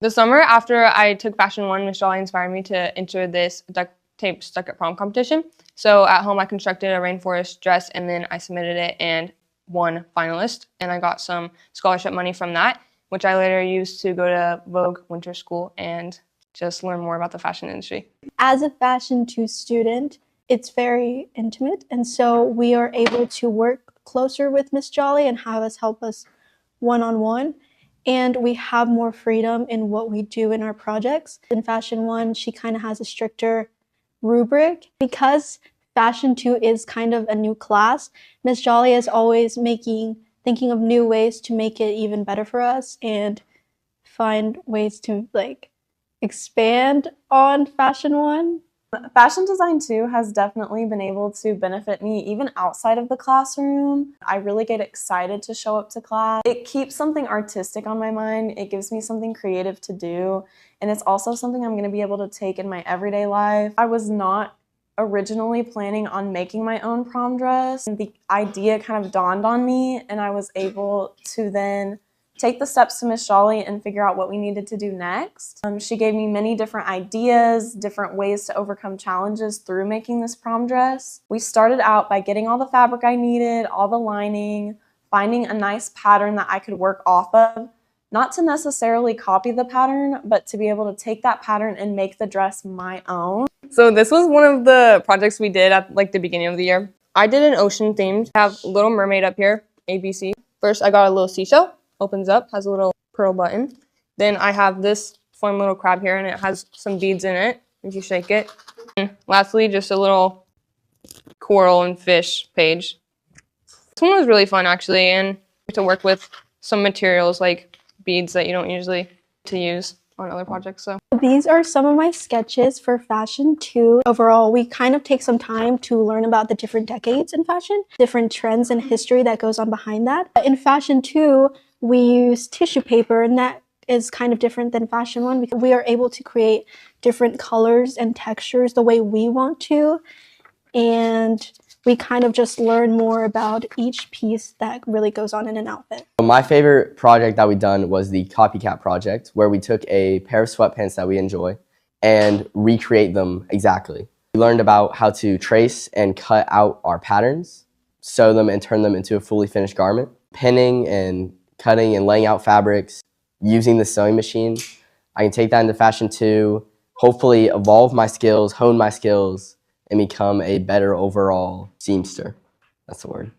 The summer after I took Fashion 1, Miss Jolly inspired me to enter this duct tape stuck at prom competition. So at home I constructed a rainforest dress and then I submitted it and won finalist. And I got some scholarship money from that, which I later used to go to Vogue Winter School and just learn more about the fashion industry. As a Fashion 2 student, it's very intimate, and so we are able to work closer with Miss Jolly and have us help us one-on-one, and we have more freedom in what we do in our projects. In Fashion 1, she kind of has a stricter rubric. Because Fashion 2 is kind of a new class, Miss Jolly is always thinking of new ways to make it even better for us and find ways to expand on Fashion 1. Fashion design too has definitely been able to benefit me even outside of the classroom. I really get excited to show up to class. It keeps something artistic on my mind. It gives me something creative to do. And it's also something I'm going to be able to take in my everyday life. I was not originally planning on making my own prom dress. The idea kind of dawned on me and I was able to then take the steps to Miss Jolly and figure out what we needed to do next. She gave me many different ideas, different ways to overcome challenges through making this prom dress. We started out by getting all the fabric I needed, all the lining, finding a nice pattern that I could work off of. Not to necessarily copy the pattern, but to be able to take that pattern and make the dress my own. So this was one of the projects we did at the beginning of the year. I did an ocean themed. I have Little Mermaid up here, ABC. First I got a little seashell. Opens up, has a little pearl button. Then I have this fun little crab here and it has some beads in it if you shake it. And lastly, just a little coral and fish page. This one was really fun actually, and to work with some materials like beads that you don't usually to use on other projects. So these are some of my sketches for Fashion 2. Overall, we kind of take some time to learn about the different decades in fashion, different trends and history that goes on behind that. In Fashion 2, we use tissue paper, and that is kind of different than Fashion 1 because we are able to create different colors and textures the way we want to, and we kind of just learn more about each piece that really goes on in an outfit. My favorite project that we done was the copycat project, where we took a pair of sweatpants that we enjoy and recreate them exactly. We learned about how to trace and cut out our patterns, sew them and turn them into a fully finished garment, pinning and cutting and laying out fabrics, using the sewing machine. I can take that into Fashion 2, hopefully evolve my skills, hone my skills, and become a better overall seamster. That's the word.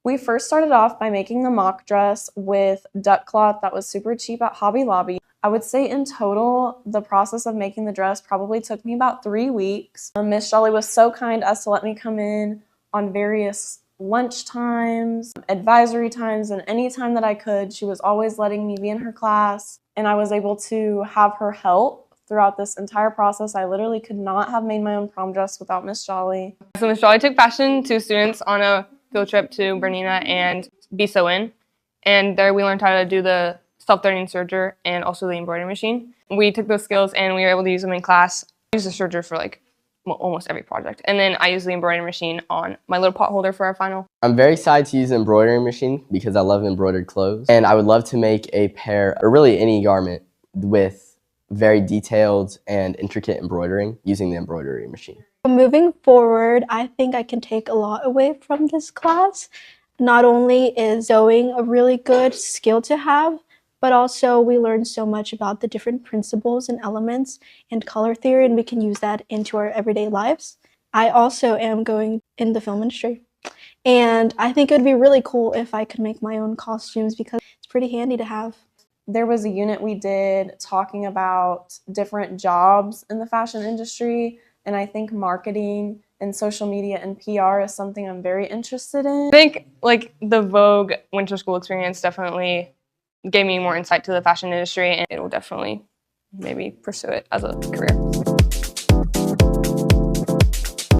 We first started off by making the mock dress with duck cloth that was super cheap at Hobby Lobby. I would say in total, the process of making the dress probably took me about 3 weeks. Miss Jolly was so kind as to let me come in on various lunch times, advisory times, and any time that I could. She was always letting me be in her class, and I was able to have her help throughout this entire process. I literally could not have made my own prom dress without Miss Jolly. So Miss Jolly took Fashion 2 students on a field trip to Bernina and Be Sew In, and there we learned how to do the self-threading serger and also the embroidery machine. We took those skills and we were able to use them in class. I used the serger for almost every project, and then I use the embroidery machine on my little pot holder for our final. I'm very excited to use the embroidery machine because I love embroidered clothes, and I would love to make a pair, or really any garment, with very detailed and intricate embroidering using the embroidery machine. Moving forward, I think I can take a lot away from this class. Not only is sewing a really good skill to have, but also we learn so much about the different principles and elements and color theory, and we can use that into our everyday lives. I also am going in the film industry, and I think it would be really cool if I could make my own costumes because it's pretty handy to have. There was a unit we did talking about different jobs in the fashion industry, and I think marketing and social media and PR is something I'm very interested in. I think the Vogue Winter School experience definitely gave me more insight to the fashion industry, and it will definitely maybe pursue it as a career.